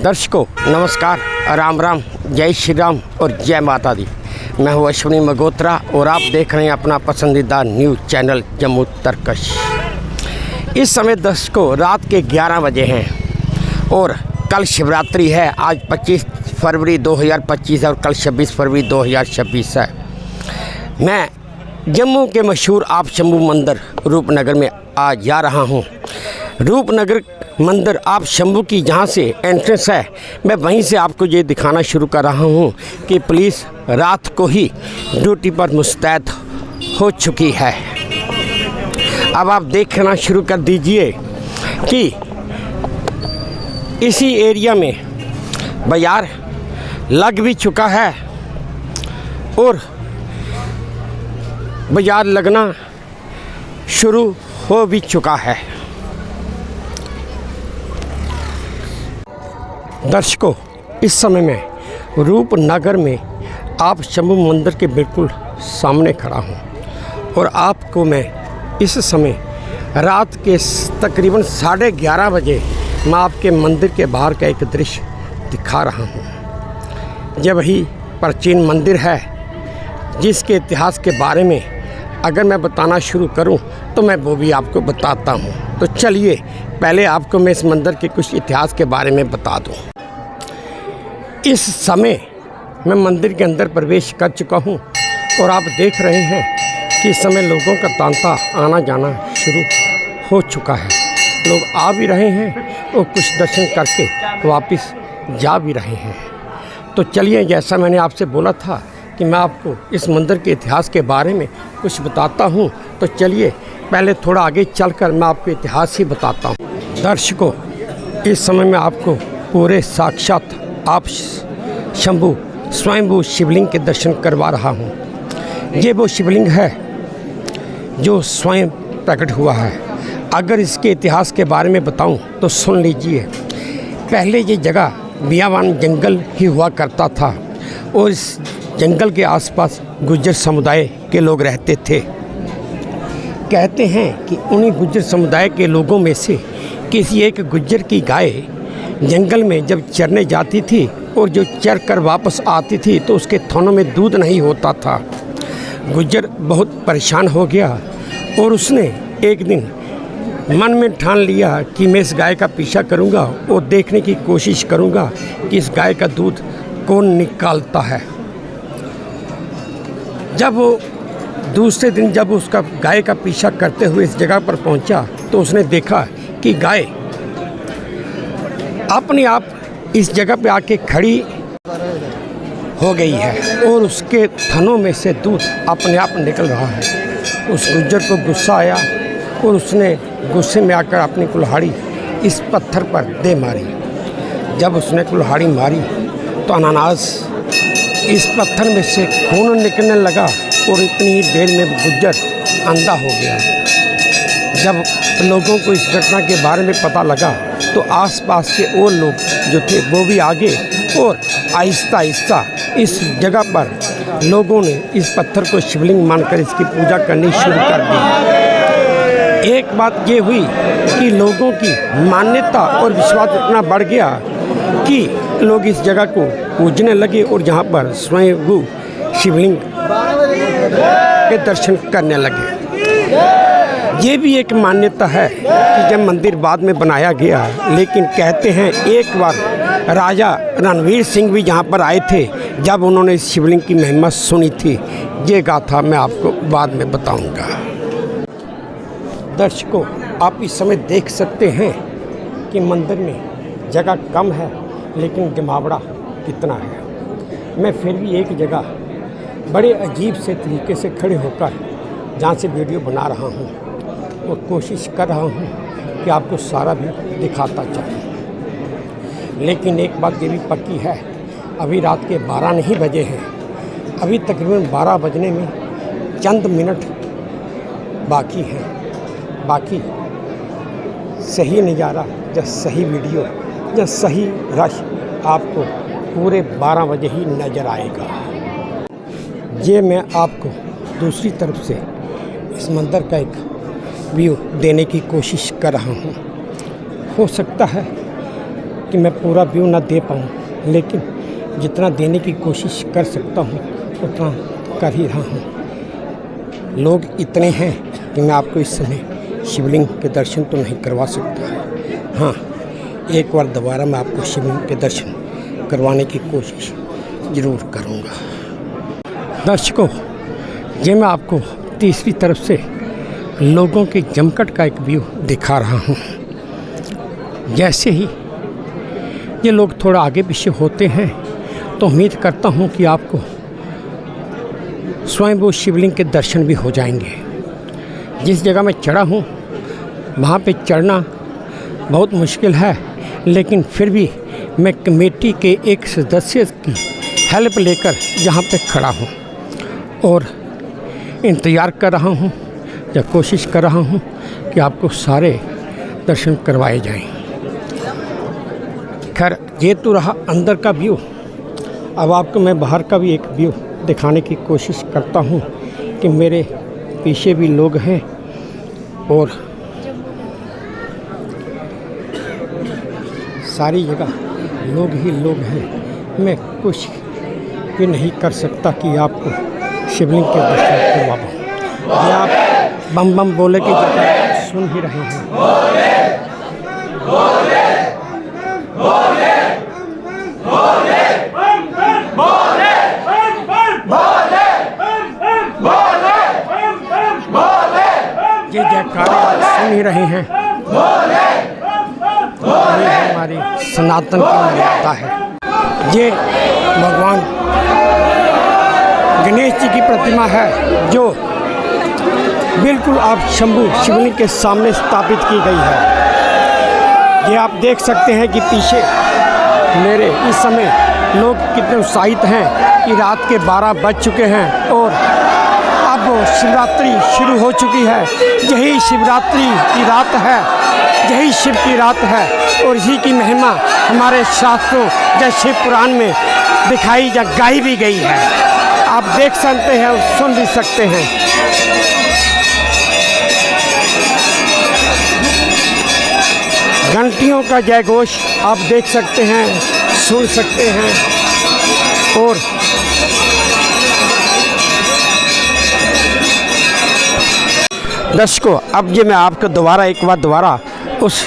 दर्शकों नमस्कार, राम राम, जय श्री राम और जय माता दी। मैं हूँ अश्विनी मगोत्रा और आप देख रहे हैं अपना पसंदीदा न्यूज़ चैनल जम्मू तरकश। इस समय दर्शकों रात के 11 बजे हैं और कल शिवरात्रि है। आज 25 फरवरी 2025 है और कल 26 फरवरी 2026 है। मैं जम्मू के मशहूर आप शंभू मंदिर रूपनगर में आज जा रहा हूँ। रूपनगर मंदिर आप शंभू की जहाँ से एंट्रेंस है, मैं वहीं से आपको ये दिखाना शुरू कर रहा हूँ कि पुलिस रात को ही ड्यूटी पर मुस्तैद हो चुकी है। अब आप देखना शुरू कर दीजिए कि इसी एरिया में बाजार लग भी चुका है और बाजार लगना शुरू हो भी चुका है। दर्शकों इस समय मैं रूपनगर में आप शंभू मंदिर के बिल्कुल सामने खड़ा हूँ और आपको मैं इस समय रात के तकरीबन 11:30 बजे मैं आपके मंदिर के बाहर का एक दृश्य दिखा रहा हूँ। यह वही प्राचीन मंदिर है जिसके इतिहास के बारे में अगर मैं बताना शुरू करूं तो मैं वो भी आपको बताता हूं। तो चलिए पहले आपको मैं इस मंदिर के कुछ इतिहास के बारे में बता दूं। इस समय मैं मंदिर के अंदर प्रवेश कर चुका हूं और आप देख रहे हैं कि इस समय लोगों का तांता आना जाना शुरू हो चुका है। लोग आ भी रहे हैं और कुछ दर्शन करके वापस जा भी रहे हैं। तो चलिए, जैसा मैंने आपसे बोला था कि मैं आपको इस मंदिर के इतिहास के बारे में कुछ बताता हूं, तो चलिए पहले थोड़ा आगे चलकर मैं आपको इतिहास ही बताता हूं। दर्शकों इस समय मैं आपको पूरे साक्षात आप शंभू स्वयंभू शिवलिंग के दर्शन करवा रहा हूं। ये वो शिवलिंग है जो स्वयं प्रकट हुआ है। अगर इसके इतिहास के बारे में बताऊं तो सुन लीजिए। पहले ये जगह बियावान जंगल ही हुआ करता था और इस जंगल के आसपास गुज्जर समुदाय के लोग रहते थे। कहते हैं कि उन्हीं गुज्जर समुदाय के लोगों में से किसी एक गुज्जर की गाय जंगल में जब चरने जाती थी और जो चर कर वापस आती थी तो उसके थनों में दूध नहीं होता था। गुज्जर बहुत परेशान हो गया और उसने एक दिन मन में ठान लिया कि मैं इस गाय का पीछा करूंगा और देखने की कोशिश करूंगा कि इस गाय का दूध कौन निकालता है। जब वो दूसरे दिन जब उसका गाय का पीछा करते हुए इस जगह पर पहुंचा तो उसने देखा कि गाय अपने आप इस जगह पे आके खड़ी हो गई है और उसके थनों में से दूध अपने आप निकल रहा है। उस गुज्जर को गुस्सा आया और उसने गुस्से में आकर अपनी कुल्हाड़ी इस पत्थर पर दे मारी। जब उसने कुल्हाड़ी मारी तो अनानास इस पत्थर में से खून निकलने लगा और इतनी ही देर में गुज्जर अंधा हो गया। जब लोगों को इस घटना के बारे में पता लगा तो आसपास के और लोग जो थे वो भी आगे और आहिस्ता आहिस्ता इस जगह पर लोगों ने इस पत्थर को शिवलिंग मानकर इसकी पूजा करनी शुरू कर दी। एक बात ये हुई कि लोगों की मान्यता और विश्वास इतना बढ़ गया कि लोग इस जगह को पूजने लगे और जहाँ पर स्वयंभू शिवलिंग के दर्शन करने लगे। ये भी एक मान्यता है कि जब मंदिर बाद में बनाया गया, लेकिन कहते हैं एक बार राजा रणवीर सिंह भी यहाँ पर आए थे जब उन्होंने इस शिवलिंग की महिमा सुनी थी। ये गाथा मैं आपको बाद में बताऊंगा। दर्शकों आप इस समय देख सकते हैं कि मंदिर में जगह कम है लेकिन जमावड़ा कितना है। मैं फिर भी एक जगह बड़े अजीब से तरीके से खड़े होकर जहाँ से वीडियो बना रहा हूँ और कोशिश कर रहा हूँ कि आपको सारा भी दिखाता चलूँ। लेकिन एक बात ये भी पक्की है, अभी रात के 12 नहीं बजे हैं। अभी तकरीबन 12 बजने में चंद मिनट बाकी हैं। बाकी सही नज़ारा या सही वीडियो या सही रश आपको पूरे 12 बजे ही नज़र आएगा। ये मैं आपको दूसरी तरफ से इस मंदिर का एक व्यू देने की कोशिश कर रहा हूँ। हो सकता है कि मैं पूरा व्यू ना दे पाऊँ, लेकिन जितना देने की कोशिश कर सकता हूँ उतना कर ही रहा हूँ। लोग इतने हैं कि मैं आपको इस समय शिवलिंग के दर्शन तो नहीं करवा सकता। हाँ, एक बार दोबारा मैं आपको शिवलिंग के दर्शन करवाने की कोशिश ज़रूर करूँगा। दर्शकों, ये मैं आपको तीसरी तरफ से लोगों के जमघट का एक व्यू दिखा रहा हूँ। जैसे ही ये लोग थोड़ा आगे पीछे होते हैं तो उम्मीद करता हूँ कि आपको स्वयं वो शिवलिंग के दर्शन भी हो जाएंगे। जिस जगह मैं चढ़ा हूँ वहाँ पे चढ़ना बहुत मुश्किल है, लेकिन फिर भी मैं कमेटी के एक सदस्य की हेल्प लेकर यहाँ पे खड़ा हूँ और इंतज़ार कर रहा हूँ या कोशिश कर रहा हूँ कि आपको सारे दर्शन करवाए जाएं। खैर, ये तो रहा अंदर का व्यू। अब आपको मैं बाहर का भी एक व्यू दिखाने की कोशिश करता हूँ कि मेरे पीछे भी लोग हैं और सारी जगह लोग ही लोग हैं। मैं कुछ भी नहीं कर सकता कि आपको शिवलिंग के दर्शन करवा पाऊँ। ये आप बम बम बोले की जगह सुन ही रहे हैं। ये जयकारे आप सुन ही रहे हैं। ये हमारी सनातन की मर्यादा है। ये भगवान गणेश जी की प्रतिमा है जो बिल्कुल आप शंभू शिवलिंग के सामने स्थापित की गई है। ये आप देख सकते हैं कि पीछे मेरे इस समय लोग कितने उत्साहित हैं कि रात के 12 बज चुके हैं और अब शिवरात्रि शुरू हो चुकी है। यही शिवरात्रि की रात है, यही शिव की रात है और इसी की महिमा हमारे शास्त्रों या शिव पुराण में दिखाई या गाई भी गई है। आप देख सकते हैं और सुन भी सकते हैं। घंटियों का जयघोष आप देख सकते हैं, सुन सकते हैं और दर्शकों, अब ये मैं आपको एक बार दोबारा उस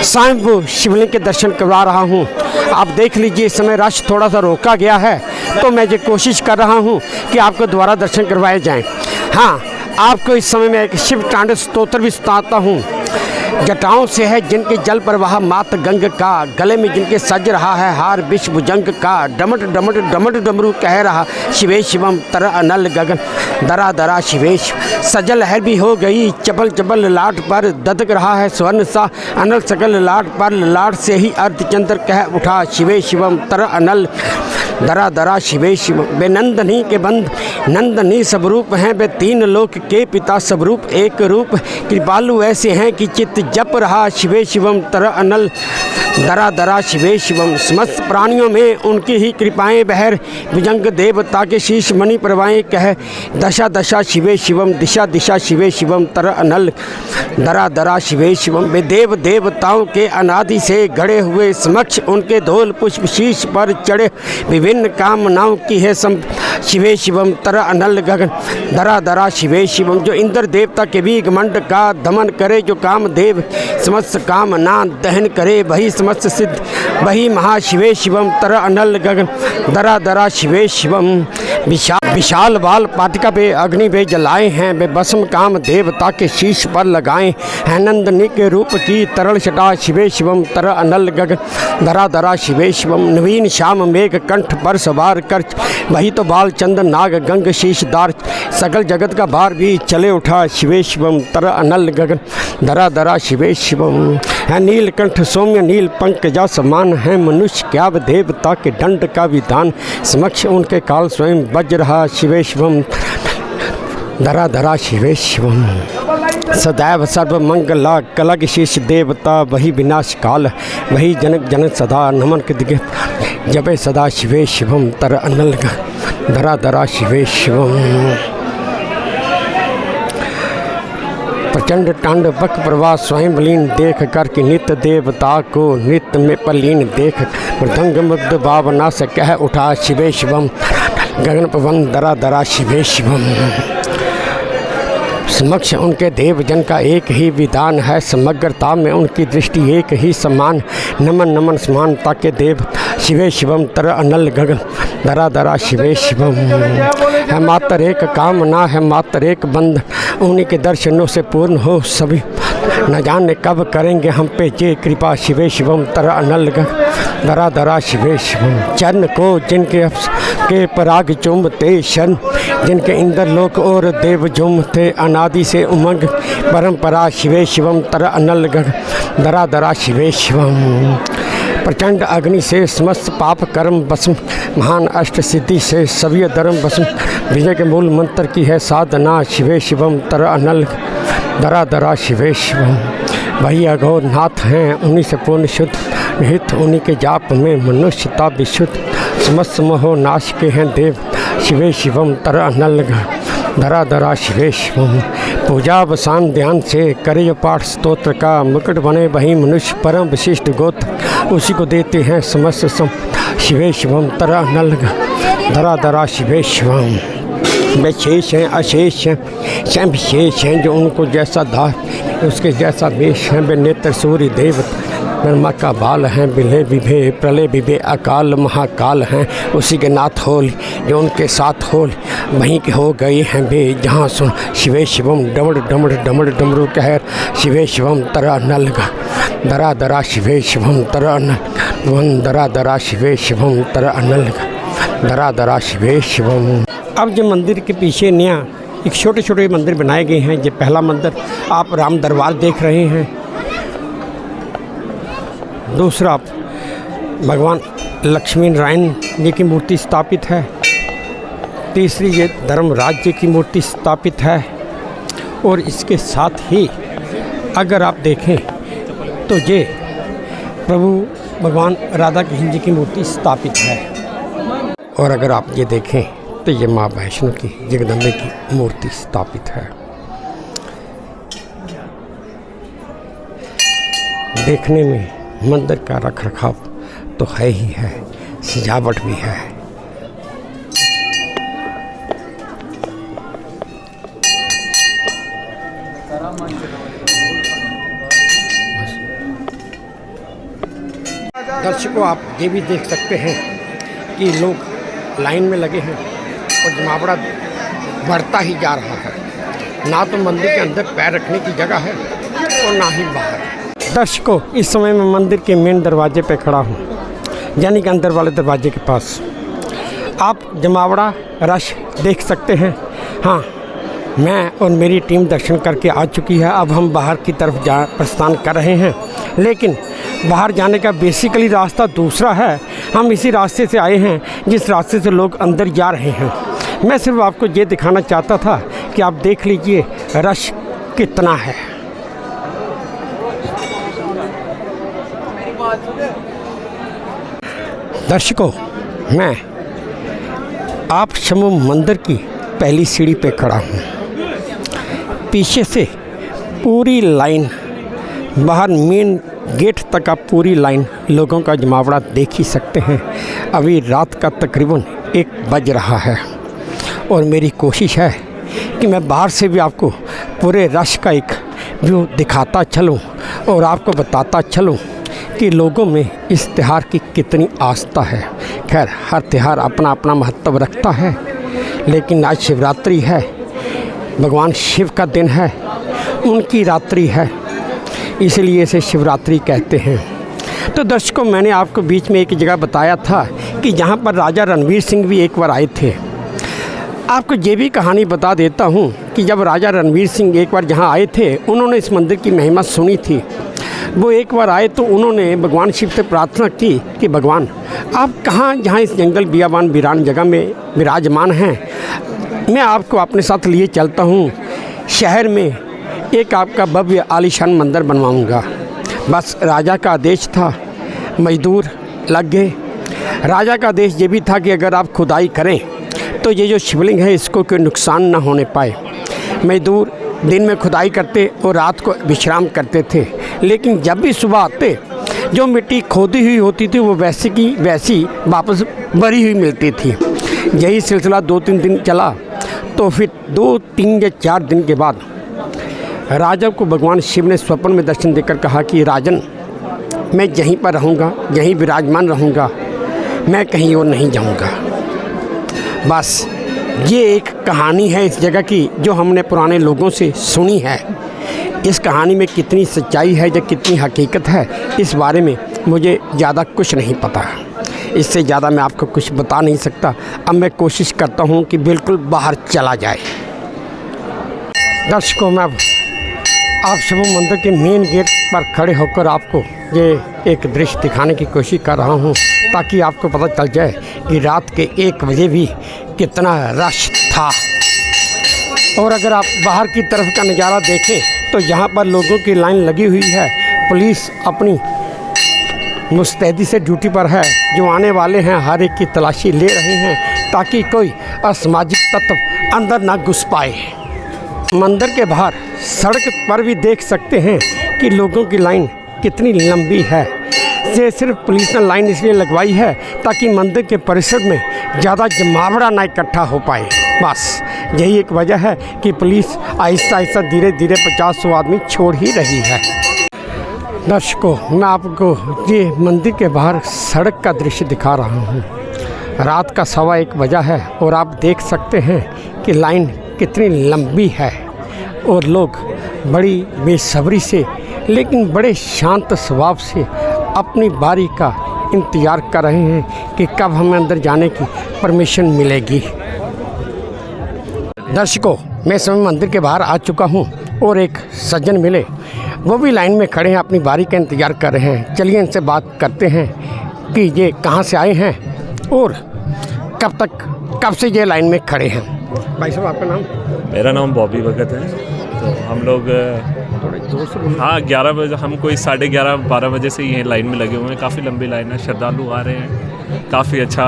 स्वयं शिवलिंग के दर्शन करवा रहा हूँ। आप देख लीजिए, इस समय रश थोड़ा सा रोका गया है तो मैं ये कोशिश कर रहा हूँ कि आपको दोबारा दर्शन करवाए जाएं। हाँ, आपको इस समय मैं एक शिव तांडव स्तोत्र भी सुनाता हूँ। जटाओं से है जिनके जल प्रवाह मात गंग का, गले में जिनके सज रहा है हार विश्व भुजंग का, डमट डमट डमट डमरू कह रहा शिवे शिवम तर अनल गगन दरा दरा शिवेश। सजल लहर भी हो गई चपल चपल लाट पर, ददक रहा है स्वर्ण सा अनल सकल लाट पर, लाट से ही अर्धचंद्र कह उठा शिवे शिवम तर अनल दरा दरा शिवे शिव। बे नंदनी के बंद नंदनी स्वरूप हैं, बे तीन लोक के पिता स्वरूप एक रूप, कृपालु ऐसे हैं कि चित्त जप रहा शिवे शिवम तर अनल दरा दरा शिवे शिवम। समस्त प्राणियों में उनकी ही कृपाएं बहर, भुजंग देवता के शीश मणि प्रवाएं कह, दशा दशा शिवे शिवम दिशा दिशा शिवे शिवम तर अनल दरा दरा शिवे शिवम। वे देव देवताओं के अनादि से गढ़े हुए समक्ष उनके धोल पुष्प शीश पर चढ़े, विभिन्न कामनाओं की है सम शिवे शिवम तर अनल गगन दरा दरा शिवे शिवम। जो इंद्र देवता के भी घमंड का दमन करे, जो कामदेव समस्त कामना दहन करे, वही समस्त सिद्ध वही महाशिवे शिवम तर अनल गगन दरा दरा शिवे शिवम। विशाल बाल पाटिका पे अग्नि वे जलाए हैं, वे भस्म काम देवता के शीश पर लगाए हैं, नंदनी के रूप की तरल छटा शिवे शिवम तर अनल गगन दरा दरा शिवे शिवम। नवीन श्याम मेघ कंठ पर सवार कर, वही तो बाल चंदन नाग गंग शीशदार, सकल जगत का भार भी चले उठा शिवे शिवम तर अनल गगन दरा दरा शिवे शिवम। है नीलकंठ सौम्य नील पंकजा समान है, मनुष्य क्या देवता के दंड का विधान, समक्ष उनके काल स्वयं बज रहा शिवे शिवम दरा दरा शिवे शिवम। सदैव सर्व मंगला कलग शीश देवता, वही विनाश काल वही जनक जनक सदा, नमन के दिगे जपे सदा शिवे शिवम तर अनल दरा दरा शिवे शिवम। प्रचंड तांडवक प्रवाह स्वयं लीन देख कर कि नित्य देवता को नित्य में पलीन देख मृदंग मुग्ध भावना से कह उठा शिवे शिवम गगन पवन दरा दरा शिवे शिवम। समक्ष उनके देवजन का एक ही विधान है, समग्रता में उनकी दृष्टि एक ही समान। नमन नमन समानता के देव शिवे शिवम तर अनल गगन दरा दरा शिवे शिवम। है मात्र एक कामना है मात्र एक बंद, उन्हीं के दर्शनों से पूर्ण हो सभी। न जाने कब करेंगे हम पे जे कृपा शिवे शिवम तर अनल गगन दरा दरा शिवे शिवम। चरण को जिनके के पराग चुम्बते शरण, जिनके इंद्र लोक और देव झूमते अनादि से उमंग परंपरा शिवे शिवम तर अनल गगन दरा दरा शिवे शिवम। प्रचंड अग्नि से समस्त पाप कर्म भस्म, महान अष्ट सिद्धि से सभी धर्म भस्म। विजय के मूल मंत्र की है साधना शिवे शिवम तर अनल दरा दरा शिवे शिवम। वही अघोर नाथ हैं उन्हीं से पूर्ण शुद्ध निहित, उन्हीं के जाप में मनुष्यता विशुद्ध। समस्त मोह नाश के हैं देव शिवे शिवम तर अनल दरा दरा शिवे शिवम। पूजा वसान ध्यान से करे जो पाठ स्तोत्र का, मुकुट बने वही मनुष्य परम विशिष्ट गोत्र, उसी को देते हैं समस्त सम शिवे शिवम तर अनल दरा दरा शिवे शिवम। वे शेष हैं अशेष हैं स्वयं विशेष हैं, जो उनको जैसा दास उसके जैसा वेश हैं। वे नेत्र सूर्य देव नरमा का बाल हैं, विलय विभे प्रलय विभे अकाल महाकाल हैं। उसी के नाथ होल जो उनके साथ होल वहीं के हो गए हैं वे जहाँ सुन शिवे शिवम डमड़ डमड़ डमड़ डमरू कहर शिवे शिवम तरा नल दरा दरा शिवे शिवम तरा नल दरा दरा शिवे शिवम तरा नल दरा दरा शिवे शिवम। अब जो मंदिर के पीछे नया एक छोटे छोटे मंदिर बनाए गए हैं। ये पहला मंदिर आप राम दरबार देख रहे हैं, दूसरा भगवान लक्ष्मी नारायण जी की मूर्ति स्थापित है, तीसरी ये धर्मराज जी की मूर्ति स्थापित है, और इसके साथ ही अगर आप देखें तो ये प्रभु भगवान राधा कृष्ण जी की मूर्ति स्थापित है। और अगर आप ये देखें तो ये माँ वैष्णो की जगदम्बे की मूर्ति स्थापित है। देखने में मंदिर का रख रखाव तो है ही है, सजावट भी है। दर्शकों आप ये भी देख सकते हैं कि लोग लाइन में लगे हैं और जमावड़ा बढ़ता ही जा रहा है। ना तो मंदिर के अंदर पैर रखने की जगह है और ना ही बाहर। दर्शकों इस समय मैं मंदिर के मेन दरवाजे पे खड़ा हूँ, यानी कि अंदर वाले दरवाजे के पास। आप जमावड़ा रश देख सकते हैं। हाँ, मैं और मेरी टीम दर्शन करके आ चुकी है। अब हम बाहर की तरफ प्रस्थान कर रहे हैं, लेकिन बाहर जाने का बेसिकली रास्ता दूसरा है। हम इसी रास्ते से आए हैं जिस रास्ते से लोग अंदर जा रहे हैं। मैं सिर्फ आपको ये दिखाना चाहता था कि आप देख लीजिए रश कितना है। दर्शकों मैं आप शंभू मंदिर की पहली सीढ़ी पे खड़ा हूँ। पीछे से पूरी लाइन बाहर मेन गेट तक आप पूरी लाइन लोगों का जमावड़ा देख ही सकते हैं। अभी रात का तकरीबन 1 बज रहा है और मेरी कोशिश है कि मैं बाहर से भी आपको पूरे रश का एक व्यू दिखाता चलूं और आपको बताता चलूं कि लोगों में इस त्यौहार की कितनी आस्था है। खैर हर त्यौहार अपना अपना महत्व रखता है, लेकिन आज शिवरात्रि है, भगवान शिव का दिन है, उनकी रात्रि है, इसलिए इसे शिवरात्रि कहते हैं। तो दर्शकों मैंने आपको बीच में एक जगह बताया था कि जहाँ पर राजा रणवीर सिंह भी एक बार आए थे। आपको ये भी कहानी बता देता हूँ कि जब राजा रणवीर सिंह एक बार जहाँ आए थे, उन्होंने इस मंदिर की महिमा सुनी थी। वो एक बार आए तो उन्होंने भगवान शिव से प्रार्थना की कि भगवान आप कहाँ जहाँ इस जंगल बियाबान वीरान जगह में विराजमान हैं, मैं आपको अपने साथ लिए चलता हूँ। शहर में एक आपका भव्य आलीशान मंदिर बनवाऊँगा। बस राजा का आदेश था, मजदूर लग गए। राजा का आदेश ये भी था कि अगर आप खुदाई करें तो ये जो शिवलिंग है इसको कोई नुकसान ना होने पाए। मजदूर दिन में खुदाई करते और रात को विश्राम करते थे, लेकिन जब भी सुबह आते जो मिट्टी खोदी हुई होती थी वो वैसी की वैसी वापस भरी हुई मिलती थी। यही सिलसिला 2-3 दिन चला, तो फिर 2-3 या 4 दिन के बाद राजा को भगवान शिव ने स्वप्न में दर्शन देकर कहा कि राजन, मैं यहीं पर रहूँगा, यहीं विराजमान रहूँगा, मैं कहीं और नहीं जाऊँगा। बस ये एक कहानी है इस जगह की जो हमने पुराने लोगों से सुनी है। इस कहानी में कितनी सच्चाई है या कितनी हकीकत है, इस बारे में मुझे ज़्यादा कुछ नहीं पता। इससे ज़्यादा मैं आपको कुछ बता नहीं सकता। अब मैं कोशिश करता हूँ कि बिल्कुल बाहर चला जाए। दर्शकों, मैं अब आप शंभू मंदिर के मेन गेट पर खड़े होकर आपको ये एक दृश्य दिखाने की कोशिश कर रहा हूँ, ताकि आपको पता चल जाए कि रात के 1 बजे भी कितना रश था। और अगर आप बाहर की तरफ का नज़ारा देखें तो यहाँ पर लोगों की लाइन लगी हुई है। पुलिस अपनी मुस्तैदी से ड्यूटी पर है। जो आने वाले हैं हर एक की तलाशी ले रहे हैं, ताकि कोई असामाजिक तत्व अंदर ना घुस पाए। मंदिर के बाहर सड़क पर भी देख सकते हैं कि लोगों की लाइन कितनी लंबी है। ये सिर्फ पुलिस ने लाइन इसलिए लगवाई है ताकि मंदिर के परिसर में ज़्यादा जमावड़ा ना इकट्ठा हो पाए। बस यही एक वजह है कि पुलिस आहिस्ता आहिस्ता धीरे धीरे 50-100 आदमी छोड़ ही रही है। दर्शकों, मैं आपको ये मंदिर के बाहर सड़क का दृश्य दिखा रहा हूँ। रात का 1:15 बजा है और आप देख सकते हैं कि लाइन कितनी लंबी है और लोग बड़ी बेसब्री से लेकिन बड़े शांत स्वभाव से अपनी बारी का इंतज़ार कर रहे हैं कि कब हमें अंदर जाने की परमिशन मिलेगी। दर्शकों, मैं शंभू मंदिर के बाहर आ चुका हूं और एक सज्जन मिले, वो भी लाइन में खड़े हैं, अपनी बारी का इंतज़ार कर रहे हैं। चलिए इनसे बात करते हैं कि ये कहां से आए हैं और कब से ये लाइन में खड़े हैं। भाई साहब, आपका नाम? मेरा नाम बॉबी भगत है। तो हम लोग हाँ 11 बजे, हम कोई 11:30-12 बजे से ये लाइन में लगे हुए हैं। काफ़ी लंबी लाइन है, श्रद्धालु आ रहे हैं, काफ़ी अच्छा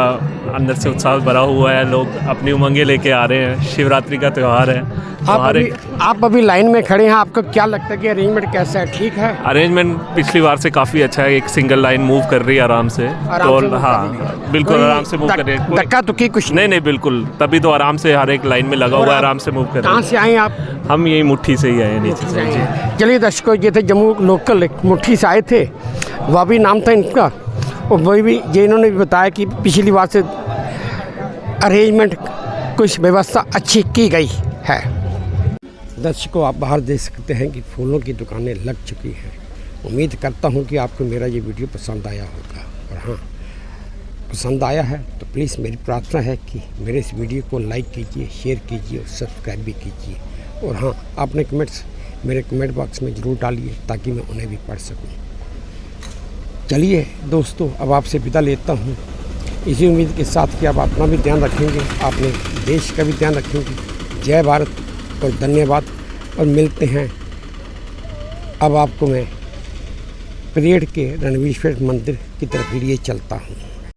अंदर से उत्साह भरा हुआ है। लोग अपनी उमंगें लेके आ रहे हैं। शिवरात्रि का त्यौहार है। आप अभी लाइन में खड़े हैं, आपको क्या लगता है कि अरेंजमेंट कैसा है? ठीक है? अरेंजमेंट पिछली बार से काफ़ी अच्छा है। एक सिंगल लाइन मूव कर रही है आराम से। तो हाँ, बिल्कुल आराम से मूव कर रही है। धक्का तो की कुछ नहीं, बिल्कुल, तभी तो आराम से हर एक लाइन में लगा हुआ है, आराम से मूव कर रहे हैं। कहाँ से आए आप? हम यही मुट्ठी से ही आए, नीचे से जी। चलिए दर्शकों, ये थे जम्मू लोकल, मुट्ठी से आए थे, वह भी नाम था इनका। और वही भी ये इन्होंने भी बताया कि पिछली बार से अरेंजमेंट कुछ व्यवस्था अच्छी की गई है। दर्शकों, आप बाहर देख सकते हैं कि फूलों की दुकानें लग चुकी हैं। उम्मीद करता हूं कि आपको मेरा ये वीडियो पसंद आया होगा। और हाँ, पसंद आया है तो प्लीज़ मेरी प्रार्थना है कि मेरे इस वीडियो को लाइक कीजिए, शेयर कीजिए और सब्सक्राइब भी कीजिए। और हाँ, अपने कमेंट्स मेरे कमेंट बॉक्स में ज़रूर डालिए ताकि मैं उन्हें भी पढ़ सकूं। चलिए दोस्तों, अब आपसे विदा लेता हूं, इसी उम्मीद के साथ कि आप अपना भी ध्यान रखेंगे, अपने देश का भी ध्यान रखेंगे। जय भारत और धन्यवाद। और मिलते हैं। अब आपको मैं परेड के रणवीर मंदिर की तरफ लिए चलता हूँ।